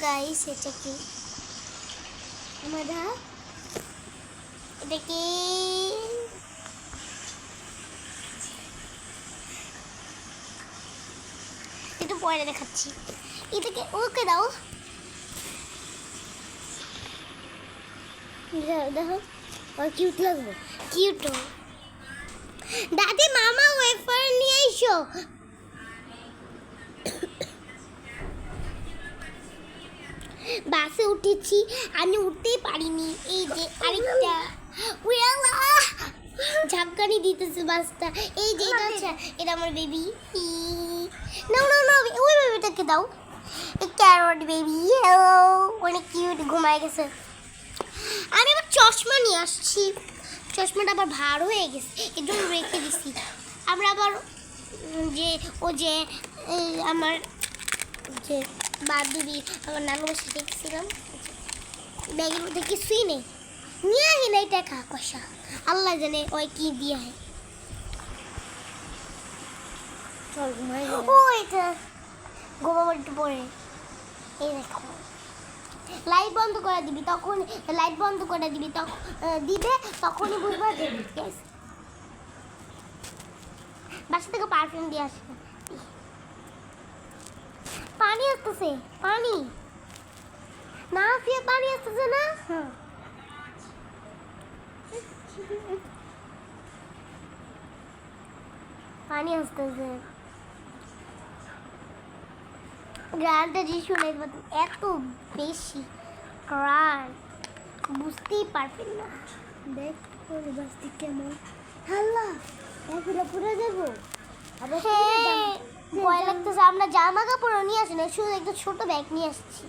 Guys, এটা কি আমরা এটা কি একটু পরে দেখাচ্ছি। এটাকে ওকে দাও, দেখো কিউট লাগবে। কিউট দাদি, মামা ওয়েফার নিয়ে এসো। বাসে উঠেছি, আমি উঠতেই পারিনি। এই যে আরেকটা ঝাপকানি দিতেছে বাসটা। এই যে এটা হচ্ছে, এটা আমার বেবি। নাও নাও নাও, ওই বেবিটাকে দাও। ক্যারট বেবি অনেক কিউট, ঘুমায় গেছে। আমি আবার চশমা নিয়ে আসছি, চশমাটা আবার ভার হয়ে গেছে, এর জন্য রেখে দিছি। আমরা আবার যে ও যে আমার যে বান্ধবী, আমার নানু বাসায় দেখছিলাম, ব্যাগের মধ্যে কিছুই নেই, নিয়ে আহি নাই টাকা পয়সা, আল্লাহ জানে ওই কি দিয়ে হয়। ও এটা ঘুমাবার একটু পরে। এই দেখো, লাইট বন্ধ করে দিবি, তখন লাইট বন্ধ করে দিবি, তখন দিবে, তখনই বুঝবা যে বাসা থেকে পারফিউম দিয়ে আসবে। পানি আসতেছে, পানি না ফিরে পানি আসতেছে না। পানি আসতেছে, গানটা যে শুনে এত বেশি গান বুঝতেই পারবেন না। দেখ বাসটি কেমন, হাল্লা পুরো পুরো যাবো। ভয় লাগতেছে, আমরা জামা কাপড় নিয়ে আসি না, শুধু একটা ছোট ব্যাগ নিয়ে আসছি।